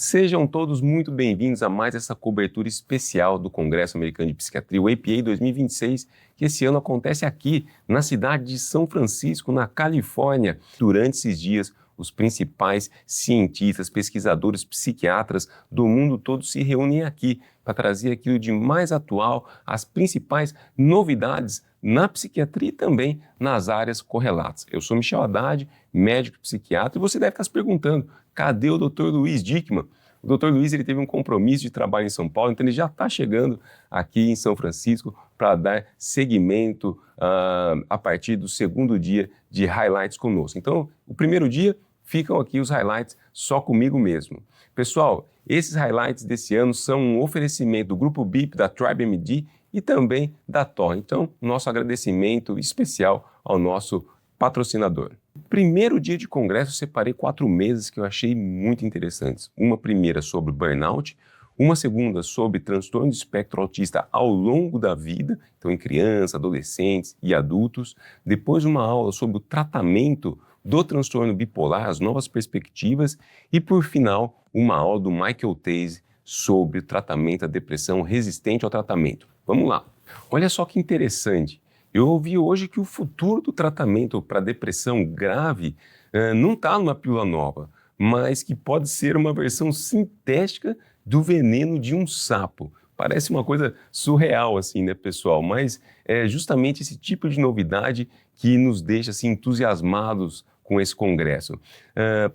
Sejam todos muito bem-vindos a mais essa cobertura especial do Congresso Americano de Psiquiatria, o APA 2026, que esse ano acontece aqui, na cidade de São Francisco, na Califórnia. Durante esses dias, os principais cientistas, pesquisadores, psiquiatras do mundo todo se reúnem aqui para trazer aquilo de mais atual, as principais novidades na psiquiatria e também nas áreas correlatas. Eu sou Michel Haddad, médico psiquiatra, e você deve estar se perguntando, cadê o Dr. Luiz Dickmann? O Dr. Luiz ele teve um compromisso de trabalho em São Paulo, então ele já está chegando aqui em São Francisco para dar seguimento a partir do segundo dia de highlights conosco. Então, o primeiro dia ficam aqui os highlights só comigo mesmo. Pessoal, esses highlights desse ano são um oferecimento do Grupo BIP, da TribeMD e também da Tor. Então, nosso agradecimento especial ao nosso patrocinador. Primeiro dia de congresso, eu separei 4 mesas que eu achei muito interessantes. Uma primeira sobre burnout, uma segunda sobre transtorno de espectro autista ao longo da vida, então em crianças, adolescentes e adultos. Depois uma aula sobre o tratamento do transtorno bipolar, as novas perspectivas. E por final, uma aula do Michael Taze sobre o tratamento da depressão resistente ao tratamento. Vamos lá. Olha só que interessante. Eu ouvi hoje que o futuro do tratamento para depressão grave não está numa pílula nova, mas que pode ser uma versão sintética do veneno de um sapo. Parece uma coisa surreal assim, né, pessoal? Mas é justamente esse tipo de novidade que nos deixa assim, entusiasmados com esse congresso.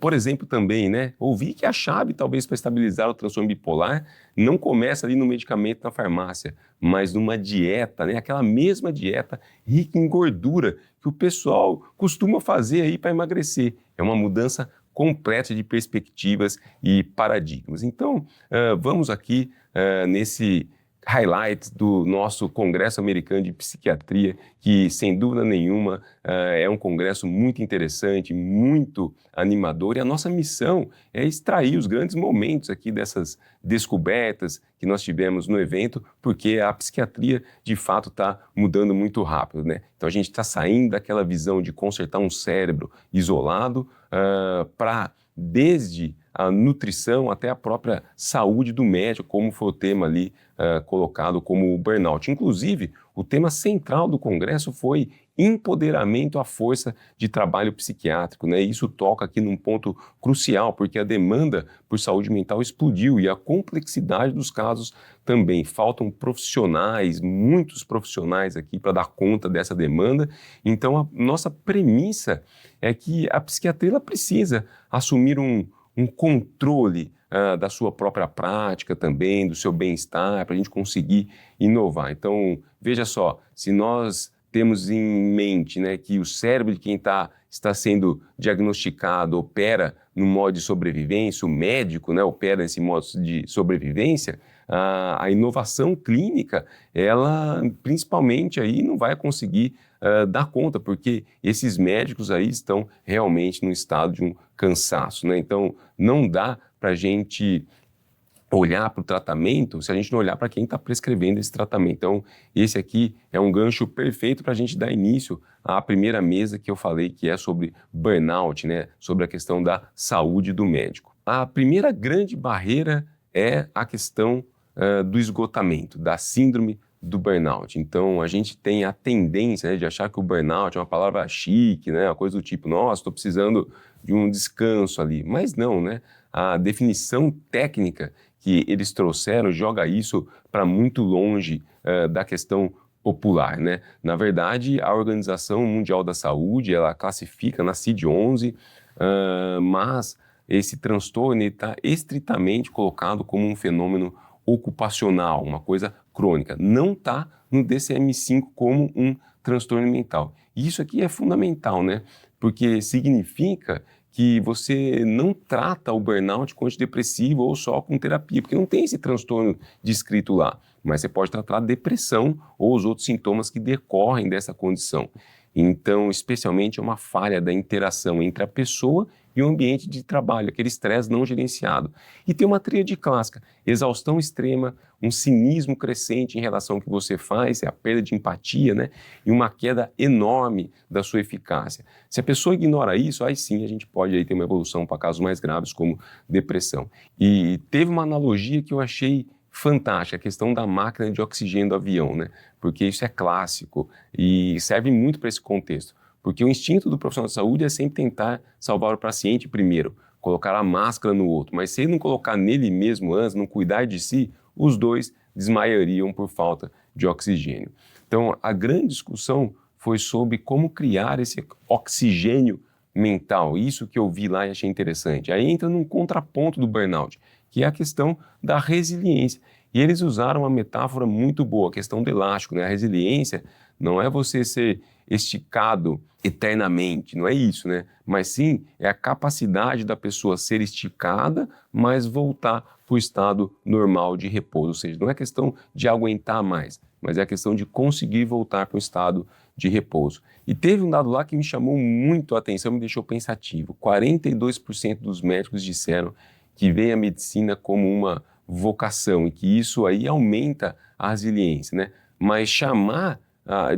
Por exemplo, também, né, ouvi que a chave, talvez, para estabilizar o transtorno bipolar não começa ali no medicamento na farmácia, mas numa dieta, né, aquela mesma dieta rica em gordura que o pessoal costuma fazer aí para emagrecer. É uma mudança completa de perspectivas e paradigmas. Então, vamos aqui nesse highlights do nosso Congresso Americano de Psiquiatria, que sem dúvida nenhuma é um congresso muito interessante, muito animador, e a nossa missão é extrair os grandes momentos aqui dessas descobertas que nós tivemos no evento, porque a psiquiatria de fato está mudando muito rápido, né? Então a gente está saindo daquela visão de consertar um cérebro isolado para, desde a nutrição até a própria saúde do médico, como foi o tema ali colocado como o burnout. Inclusive, o tema central do congresso foi empoderamento à força de trabalho psiquiátrico, né? Isso toca aqui num ponto crucial, porque a demanda por saúde mental explodiu e a complexidade dos casos também. Faltam profissionais, muitos profissionais aqui para dar conta dessa demanda. Então, a nossa premissa é que a psiquiatria ela precisa assumir um controle da sua própria prática também, do seu bem-estar, para a gente conseguir inovar. Então, veja só, se nós temos em mente, né, que o cérebro de quem está sendo diagnosticado opera no modo de sobrevivência, o médico, né, opera nesse modo de sobrevivência, a inovação clínica, ela principalmente aí não vai conseguir dar conta, porque esses médicos aí estão realmente num estado de um cansaço, né? Então, não dá para a gente olhar para o tratamento se a gente não olhar para quem está prescrevendo esse tratamento. Então, esse aqui é um gancho perfeito para a gente dar início à primeira mesa que eu falei, que é sobre burnout, né? Sobre a questão da saúde do médico. A primeira grande barreira é a questão do esgotamento, da síndrome do burnout. Então, a gente tem a tendência, né, de achar que o burnout é uma palavra chique, né, uma coisa do tipo, nossa, estou precisando de um descanso ali. Mas não, né? A definição técnica que eles trouxeram joga isso para muito longe da questão popular, né? Na verdade, a Organização Mundial da Saúde, ela classifica na CID-11, mas esse transtorno está estritamente colocado como um fenômeno ocupacional, uma coisa crônica. Não está no DSM-5 como um transtorno mental. E isso aqui é fundamental, né? Porque significa que você não trata o burnout com antidepressivo ou só com terapia, porque não tem esse transtorno descrito lá, mas você pode tratar a depressão ou os outros sintomas que decorrem dessa condição. Então, especialmente, é uma falha da interação entre a pessoa e o ambiente de trabalho, aquele estresse não gerenciado. E tem uma tríade clássica: exaustão extrema, um cinismo crescente em relação ao que você faz, é a perda de empatia, né? E uma queda enorme da sua eficácia. Se a pessoa ignora isso, aí sim a gente pode aí ter uma evolução para casos mais graves como depressão. E teve uma analogia que eu achei fantástica, a questão da máquina de oxigênio do avião, né? Porque isso é clássico e serve muito para esse contexto. Porque o instinto do profissional de saúde é sempre tentar salvar o paciente primeiro, colocar a máscara no outro. Mas se ele não colocar nele mesmo antes, não cuidar de si, os dois desmaiariam por falta de oxigênio. Então, a grande discussão foi sobre como criar esse oxigênio mental. Isso que eu vi lá e achei interessante. Aí entra num contraponto do burnout, que é a questão da resiliência. E eles usaram uma metáfora muito boa, a questão do elástico, né? A resiliência não é você ser esticado eternamente, não é isso, né? Mas sim, é a capacidade da pessoa ser esticada, mas voltar para o estado normal de repouso. Ou seja, não é questão de aguentar mais, mas é a questão de conseguir voltar para o estado de repouso. E teve um dado lá que me chamou muito a atenção, me deixou pensativo. 42% dos médicos disseram que veem a medicina como uma vocação e que isso aí aumenta a resiliência, né? Mas chamar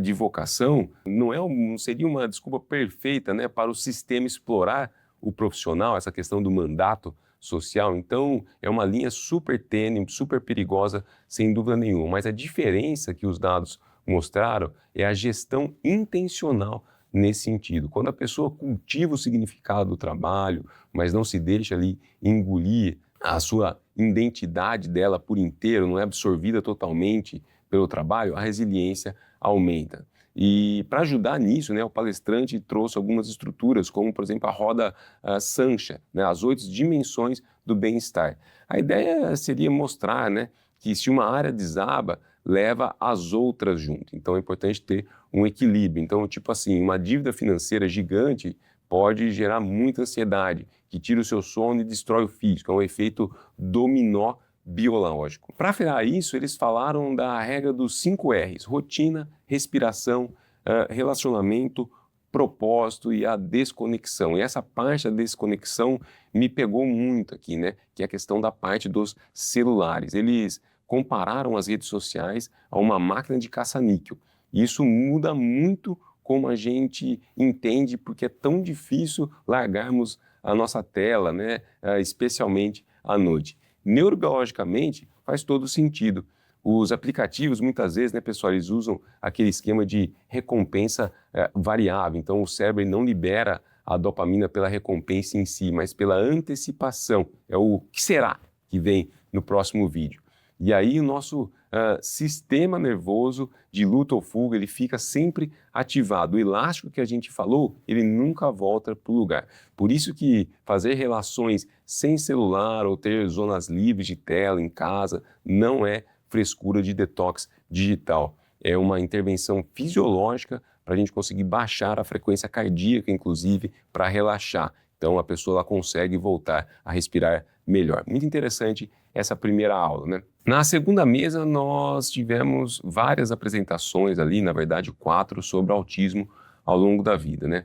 de vocação não seria uma desculpa perfeita, né, para o sistema explorar o profissional, essa questão do mandato social. Então, é uma linha super tênue, super perigosa, sem dúvida nenhuma. Mas a diferença que os dados mostraram é a gestão intencional nesse sentido. Quando a pessoa cultiva o significado do trabalho, mas não se deixa ali engolir a sua identidade dela por inteiro, não é absorvida totalmente pelo trabalho, a resiliência aumenta. E para ajudar nisso, né, o palestrante trouxe algumas estruturas, como, por exemplo, a roda Sancha, né, as 8 dimensões do bem-estar. A ideia seria mostrar, né, que se uma área desaba, leva as outras junto. Então é importante ter um equilíbrio. Então, tipo assim, uma dívida financeira gigante pode gerar muita ansiedade, que tira o seu sono e destrói o físico. É um efeito dominó biológico. Para afiar isso, eles falaram da regra dos 5 R's: rotina, respiração, relacionamento, propósito e a desconexão. E essa parte da desconexão me pegou muito aqui, né? Que é a questão da parte dos celulares. Eles compararam as redes sociais a uma máquina de caça-níquel. Isso muda muito como a gente entende porque é tão difícil largarmos a nossa tela, né? Especialmente à noite. Neurobiologicamente, faz todo sentido. Os aplicativos, muitas vezes, né, pessoal, eles usam aquele esquema de recompensa variável. Então, o cérebro não libera a dopamina pela recompensa em si, mas pela antecipação. É o que será que vem no próximo vídeo. E aí o nosso sistema nervoso de luta ou fuga, ele fica sempre ativado. O elástico que a gente falou, ele nunca volta para o lugar. Por isso que fazer relações sem celular ou ter zonas livres de tela em casa não é frescura de detox digital. É uma intervenção fisiológica para a gente conseguir baixar a frequência cardíaca, inclusive, para relaxar. Então a pessoa ela consegue voltar a respirar melhor. Muito interessante essa primeira aula, né? Na segunda mesa nós tivemos várias apresentações ali, na verdade 4, sobre autismo ao longo da vida, né?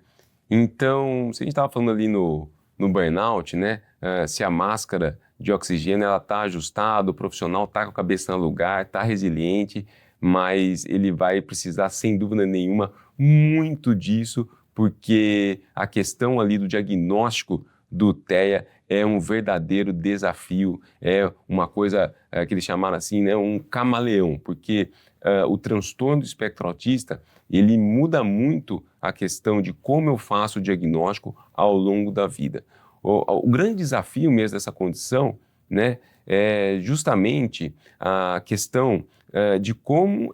Então, se a gente estava falando ali no burnout, né? Se a máscara de oxigênio ela está ajustada, o profissional está com a cabeça no lugar, está resiliente, mas ele vai precisar, sem dúvida nenhuma, muito disso, porque a questão ali do diagnóstico do TEA é um verdadeiro desafio, é uma coisa que eles chamaram assim, né, um camaleão, porque o transtorno do espectro autista, ele muda muito a questão de como eu faço o diagnóstico ao longo da vida. O grande desafio mesmo dessa condição, né, é justamente a questão de como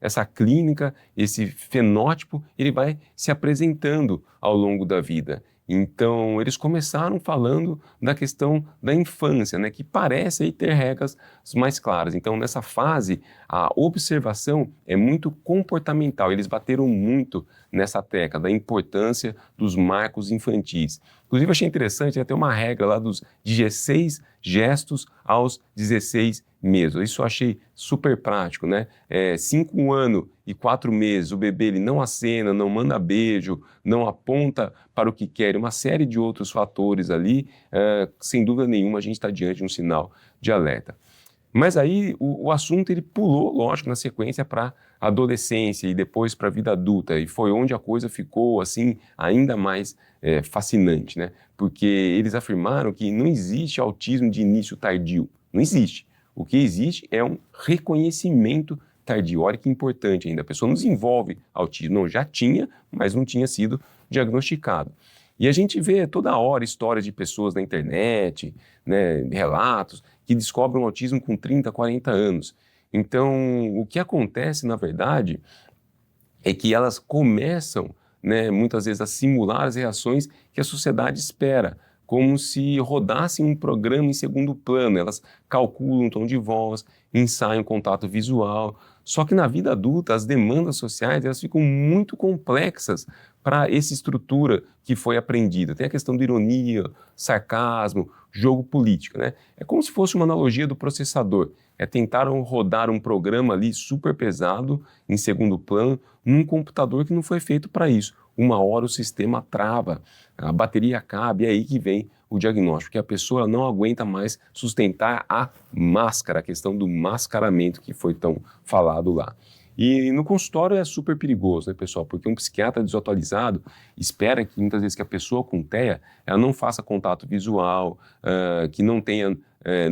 essa clínica, esse fenótipo, ele vai se apresentando ao longo da vida. Então, eles começaram falando da questão da infância, né, que parece aí ter regras mais claras. Então, nessa fase, a observação é muito comportamental. Eles bateram muito nessa tecla da importância dos marcos infantis. Inclusive, achei interessante, né, ter uma regra lá dos 16 gestos aos 16 mesmo. Isso eu achei super prático, né? 5 anos e 4 meses, o bebê ele não acena, não manda beijo, não aponta para o que quer, uma série de outros fatores ali, sem dúvida nenhuma a gente está diante de um sinal de alerta. Mas aí o assunto ele pulou, lógico, na sequência para a adolescência e depois para a vida adulta, e foi onde a coisa ficou assim ainda mais fascinante, né? Porque eles afirmaram que não existe autismo de início tardio, não existe. O que existe é um reconhecimento tardio. Olha que importante ainda, a pessoa não desenvolve autismo, não, já tinha, mas não tinha sido diagnosticado. E a gente vê toda hora histórias de pessoas na internet, né, relatos, que descobrem o autismo com 30, 40 anos. Então, o que acontece, na verdade, é que elas começam, né, muitas vezes a simular as reações que a sociedade espera, como se rodassem um programa em segundo plano. Elas calculam o tom de voz, ensaiam contato visual. Só que na vida adulta, as demandas sociais elas ficam muito complexas para essa estrutura que foi aprendida. Tem a questão de ironia, sarcasmo, jogo político, né? É como se fosse uma analogia do processador. Tentaram rodar um programa ali super pesado, em segundo plano, num computador que não foi feito para isso. Uma hora o sistema trava, a bateria acaba e é aí que vem o diagnóstico, que a pessoa não aguenta mais sustentar a máscara, a questão do mascaramento que foi tão falado lá. E no consultório é super perigoso, né, pessoal? Porque um psiquiatra desatualizado espera que muitas vezes que a pessoa com TEA ela não faça contato visual, que não tenha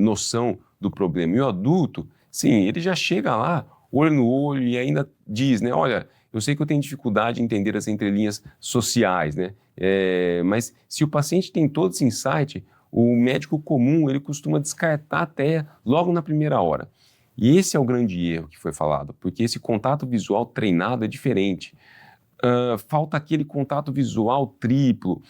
noção do problema. E o adulto, sim, ele já chega lá, olho no olho e ainda diz, né? Olha, eu sei que eu tenho dificuldade em entender as entrelinhas sociais, né? Mas se o paciente tem todo esse insight, o médico comum ele costuma descartar até logo na primeira hora. E esse é o grande erro que foi falado, porque esse contato visual treinado é diferente. Falta aquele contato visual triplo.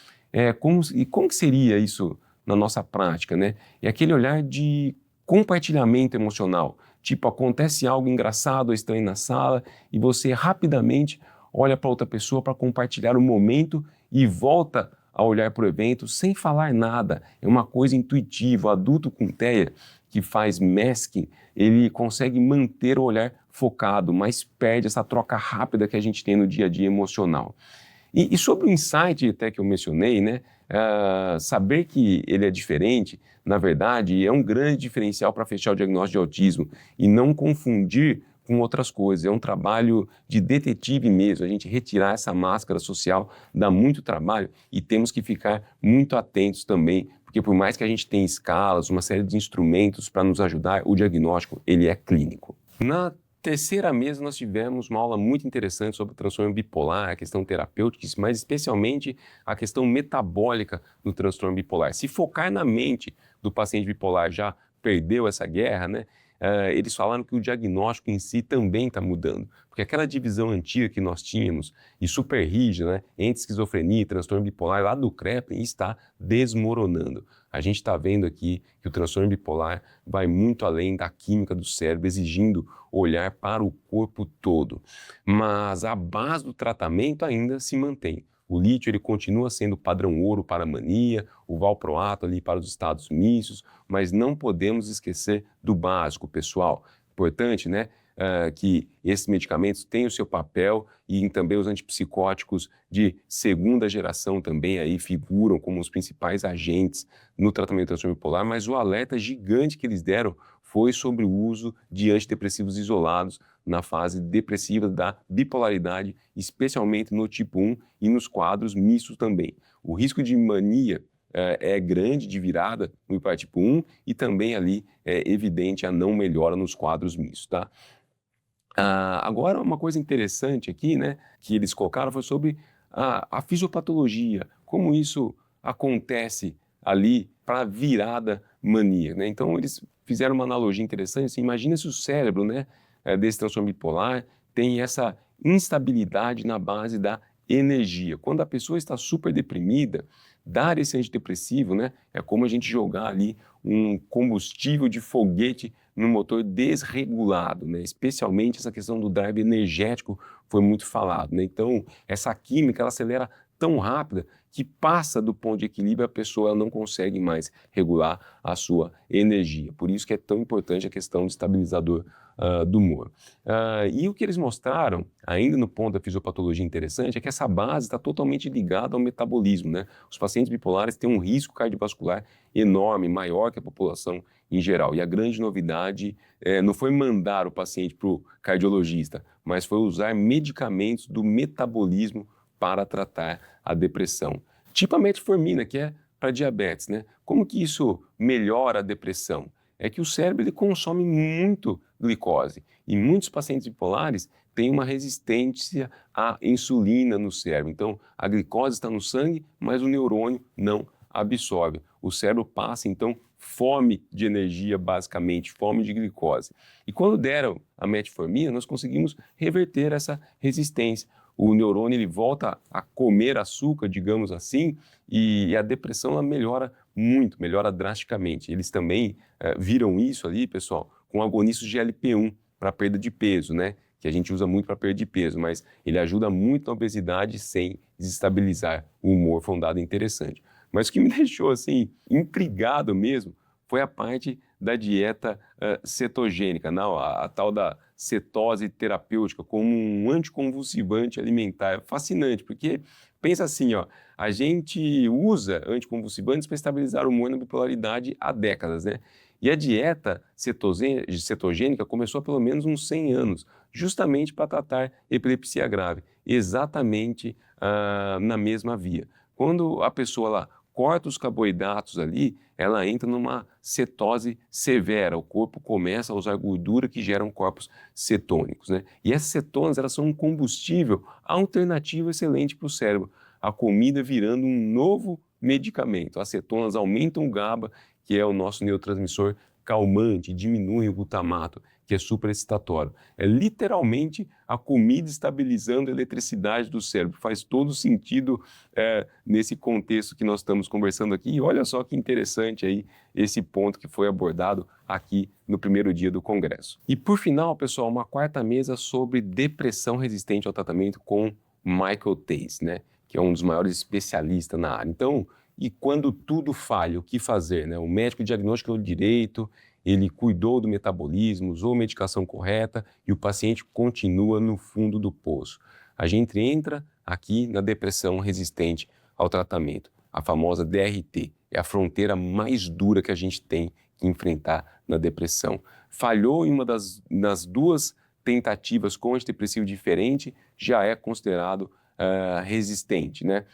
Como que seria isso na nossa prática, né? É aquele olhar de compartilhamento emocional. Tipo, acontece algo engraçado ou estranho na sala e você rapidamente olha para outra pessoa para compartilhar o momento e volta a olhar para o evento sem falar nada. É uma coisa intuitiva. O adulto com TEA que faz masking, ele consegue manter o olhar focado, mas perde essa troca rápida que a gente tem no dia a dia emocional. E sobre o insight até que eu mencionei, né, saber que ele é diferente, na verdade, é um grande diferencial para fechar o diagnóstico de autismo e não confundir com outras coisas. É um trabalho de detetive mesmo, a gente retirar essa máscara social dá muito trabalho e temos que ficar muito atentos também, porque por mais que a gente tenha escalas, uma série de instrumentos para nos ajudar, o diagnóstico ele é clínico. Na terceira mesa, nós tivemos uma aula muito interessante sobre o transtorno bipolar, a questão terapêutica, mas especialmente a questão metabólica do transtorno bipolar. Se focar na mente do paciente bipolar já perdeu essa guerra, né? Eles falaram que o diagnóstico em si também está mudando, porque aquela divisão antiga que nós tínhamos, e super rígida, né, entre esquizofrenia e transtorno bipolar, lá do Kraepelin, está desmoronando. A gente está vendo aqui que o transtorno bipolar vai muito além da química do cérebro, exigindo olhar para o corpo todo. Mas a base do tratamento ainda se mantém. O lítio ele continua sendo padrão ouro para a mania, o valproato ali para os estados mistos, mas não podemos esquecer do básico, pessoal. Importante, né? Que esses medicamentos têm o seu papel e também os antipsicóticos de segunda geração também aí figuram como os principais agentes no tratamento do transtorno bipolar, mas o alerta gigante que eles deram foi sobre o uso de antidepressivos isolados na fase depressiva da bipolaridade, especialmente no tipo 1 e nos quadros mistos também. O risco de mania é grande de virada no bipolar tipo 1 e também ali é evidente a não melhora nos quadros mistos, tá? Agora, uma coisa interessante aqui, né, que eles colocaram foi sobre a fisiopatologia, como isso acontece ali para a virada maníaca, né? Então, eles fizeram uma analogia interessante, assim, imagina se o cérebro, né, desse transtorno bipolar tem essa instabilidade na base da energia. Quando a pessoa está super deprimida, dar esse antidepressivo, né, é como a gente jogar ali um combustível de foguete no motor desregulado, né? Especialmente essa questão do drive energético foi muito falado, né? Então, essa química ela acelera tão rápida que passa do ponto de equilíbrio, a pessoa ela não consegue mais regular a sua energia. Por isso que é tão importante a questão do estabilizador do humor. E o que eles mostraram, ainda no ponto da fisiopatologia interessante, é que essa base está totalmente ligada ao metabolismo, né? Os pacientes bipolares têm um risco cardiovascular enorme, maior que a população em geral. E a grande novidade não foi mandar o paciente para o cardiologista, mas foi usar medicamentos do metabolismo para tratar a depressão. Tipo a metformina, que é para diabetes, né? Como que isso melhora a depressão? É que o cérebro ele consome muito glicose e muitos pacientes bipolares têm uma resistência à insulina no cérebro. Então, a glicose está no sangue, mas o neurônio não absorve. O cérebro passa, então, fome de energia, basicamente, fome de glicose. E quando deram a metformina, nós conseguimos reverter essa resistência. O neurônio ele volta a comer açúcar, digamos assim, e a depressão ela melhora muito, melhora drasticamente. Eles também viram isso ali, pessoal, com agonistas de GLP-1 para perda de peso, né? Que a gente usa muito para perda de peso, mas ele ajuda muito na obesidade sem desestabilizar o humor. Foi um dado interessante. Mas o que me deixou assim intrigado mesmo foi a parte da dieta cetogênica, não, a tal da cetose terapêutica como um anticonvulsivante alimentar. É fascinante, porque pensa assim, ó, a gente usa anticonvulsivantes para estabilizar o humor na bipolaridade há décadas, né? E a dieta cetogênica começou há pelo menos uns 100 anos, justamente para tratar epilepsia grave, exatamente na mesma via. Quando a pessoa lá corta os carboidratos ali, ela entra numa cetose severa. O corpo começa a usar gordura que geram corpos cetônicos, né? E essas cetonas, elas são um combustível alternativo excelente para o cérebro. A comida virando um novo medicamento. As cetonas aumentam o GABA, que é o nosso neurotransmissor calmante, diminuem o glutamato, que é superexcitatório. É literalmente a comida estabilizando a eletricidade do cérebro. Faz todo sentido nesse contexto que nós estamos conversando aqui. E olha só que interessante aí esse ponto que foi abordado aqui no primeiro dia do Congresso. E por final, pessoal, uma quarta mesa sobre depressão resistente ao tratamento com Michael Taze, né? Que é um dos maiores especialistas na área. Então, e quando tudo falha, o que fazer, né? O médico diagnosticou direito, ele cuidou do metabolismo, usou a medicação correta e o paciente continua no fundo do poço. A gente entra aqui na depressão resistente ao tratamento, a famosa DRT. É a fronteira mais dura que a gente tem que enfrentar na depressão. Falhou em uma das duas tentativas com antidepressivo diferente, já é considerado resistente, né?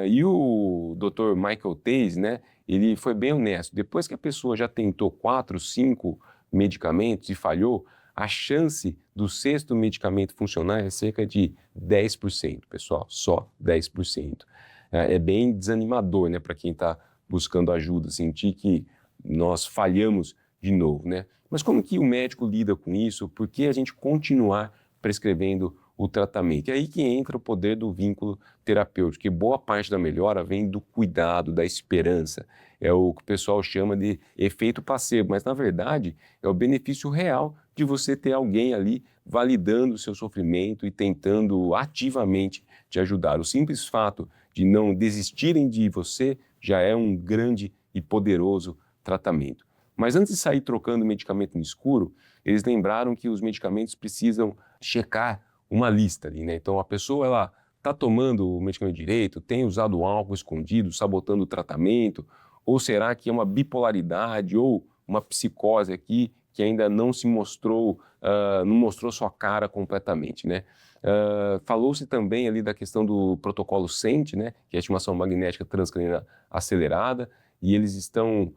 E o Dr. Michael Taze, né, ele foi bem honesto. Depois que a pessoa já tentou 4, 5 medicamentos e falhou, a chance do sexto medicamento funcionar é cerca de 10%, pessoal, só 10%. É bem desanimador, né, para quem está buscando ajuda, sentir que nós falhamos de novo, né? Mas como que o médico lida com isso? Por que a gente continuar prescrevendo o tratamento? É aí que entra o poder do vínculo terapêutico, que boa parte da melhora vem do cuidado, da esperança. É o que o pessoal chama de efeito placebo, mas na verdade é o benefício real de você ter alguém ali validando o seu sofrimento e tentando ativamente te ajudar. O simples fato de não desistirem de você já é um grande e poderoso tratamento. Mas antes de sair trocando medicamento no escuro, eles lembraram que os medicamentos precisam checar uma lista ali, né? Então a pessoa ela está tomando o medicamento direito, tem usado álcool escondido, sabotando o tratamento, ou será que é uma bipolaridade ou uma psicose aqui que ainda não se mostrou, não mostrou sua cara completamente, né? Falou-se também ali da questão do protocolo SENT, né? Que é a estimação magnética transcraniana acelerada, e eles estão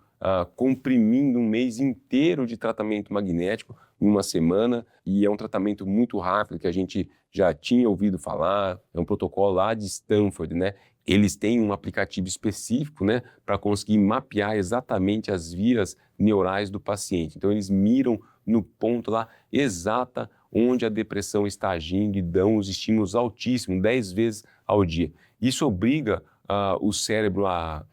comprimindo um mês inteiro de tratamento magnético em uma semana, e é um tratamento muito rápido que a gente já tinha ouvido falar, é um protocolo lá de Stanford, né? Eles têm um aplicativo específico, né, para conseguir mapear exatamente as vias neurais do paciente. Então eles miram no ponto lá exata onde a depressão está agindo e dão os estímulos altíssimos, 10 vezes ao dia. Isso obriga o cérebro a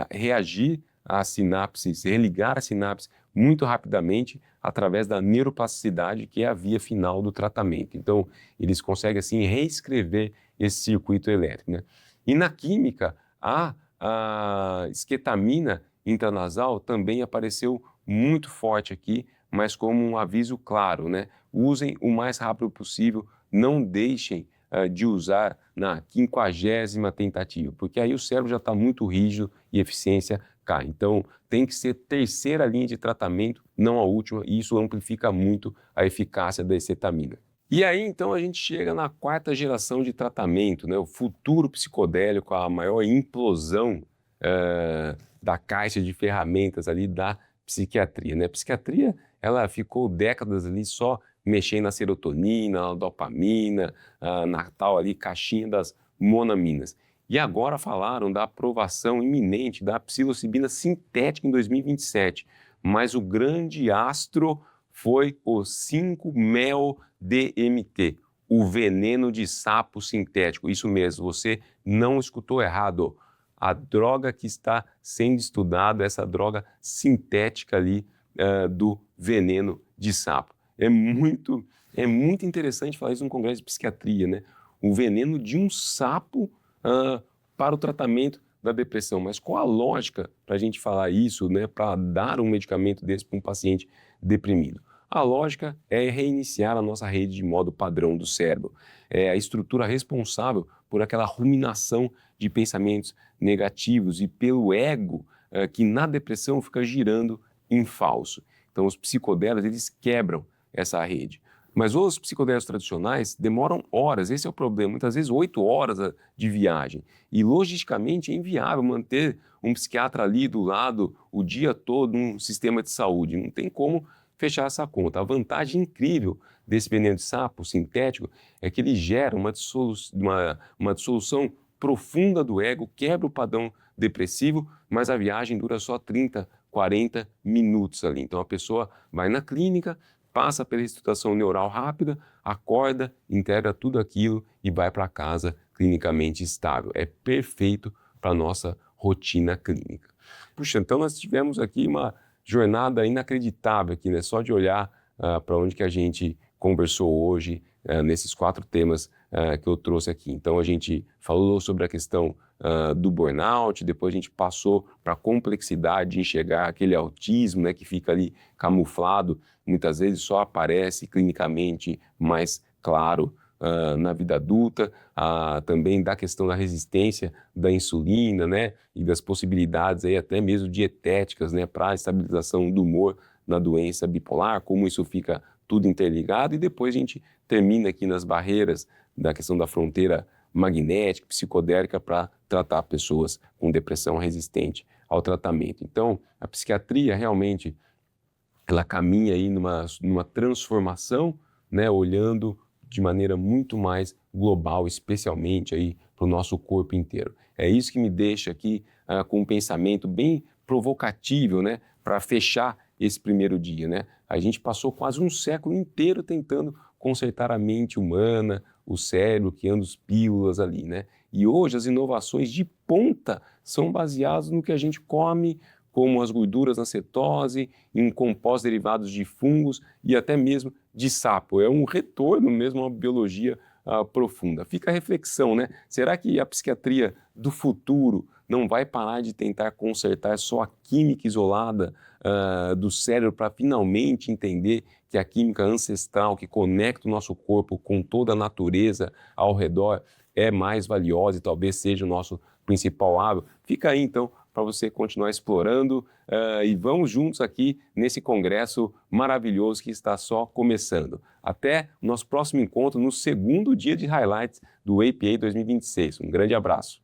reagir às sinapses, religar as sinapses muito rapidamente através da neuroplasticidade, que é a via final do tratamento. Então, eles conseguem, assim, reescrever esse circuito elétrico, né? E na química, A esquetamina intranasal também apareceu muito forte aqui, mas como um aviso claro, né? Usem o mais rápido possível, não deixem de usar na 50ª tentativa, porque aí o cérebro já está muito rígido e a eficiência cai. Então, tem que ser terceira linha de tratamento, não a última, e isso amplifica muito a eficácia da escetamina. E aí, então, a gente chega na 4ª geração de tratamento, né? O futuro psicodélico, a maior implosão da caixa de ferramentas ali da psiquiatria, né? A psiquiatria, ela ficou décadas ali só mexendo na serotonina, na dopamina, na tal ali caixinha das monaminas. E agora falaram da aprovação iminente da psilocibina sintética em 2027, mas o grande astro foi o 5-mel-DMT, o veneno de sapo sintético. Isso mesmo, você não escutou errado. A droga que está sendo estudada, essa droga sintética ali do veneno de sapo. É muito interessante falar isso num congresso de psiquiatria, né? O veneno de um sapo para o tratamento da depressão. Mas qual a lógica para a gente falar isso, né? Para dar um medicamento desse para um paciente deprimido? A lógica é reiniciar a nossa rede de modo padrão do cérebro. É a estrutura responsável por aquela ruminação de pensamentos negativos e pelo ego que na depressão fica girando em falso. Então os psicodélicos, eles quebram essa rede. Mas os psicodélicos tradicionais demoram horas, esse é o problema, muitas vezes 8 horas de viagem. E logisticamente é inviável manter um psiquiatra ali do lado o dia todo num sistema de saúde. Não tem como fechar essa conta. A vantagem incrível desse veneno de sapo sintético é que ele gera uma dissolução profunda do ego, quebra o padrão depressivo, mas a viagem dura só 30, 40 minutos ali. Então a pessoa vai na clínica, passa pela reestruturação neural rápida, acorda, integra tudo aquilo e vai para casa clinicamente estável. É perfeito para a nossa rotina clínica. Puxa, então nós tivemos aqui uma jornada inacreditável aqui, né? Só de olhar para onde que a gente conversou hoje, nesses 4 temas que eu trouxe aqui. Então a gente falou sobre a questão do burnout, depois a gente passou para a complexidade de enxergar aquele autismo, né, que fica ali camuflado, muitas vezes só aparece clinicamente mais claro na vida adulta, também da questão da resistência da insulina, né, e das possibilidades aí até mesmo dietéticas, né, para a estabilização do humor na doença bipolar, como isso fica tudo interligado, e depois a gente termina aqui nas barreiras da questão da fronteira magnética, psicodélica, para tratar pessoas com depressão resistente ao tratamento. Então, a psiquiatria realmente, ela caminha aí numa transformação, né, olhando de maneira muito mais global, especialmente aí para o nosso corpo inteiro. É isso que me deixa aqui com um pensamento bem provocativo, né, para fechar esse primeiro dia, né? A gente passou quase um século inteiro tentando consertar a mente humana, o cérebro, criando as pílulas ali, né? E hoje as inovações de ponta são baseadas no que a gente come, como as gorduras na cetose, em compostos derivados de fungos e até mesmo de sapo. É um retorno mesmo a uma biologia profunda. Fica a reflexão, né? Será que a psiquiatria do futuro não vai parar de tentar consertar só a química isolada do cérebro para finalmente entender que a química ancestral que conecta o nosso corpo com toda a natureza ao redor é mais valiosa e talvez seja o nosso principal hábito? Fica aí então para você continuar explorando e vamos juntos aqui nesse congresso maravilhoso que está só começando. Até o nosso próximo encontro no segundo dia de highlights do APA 2026. Um grande abraço.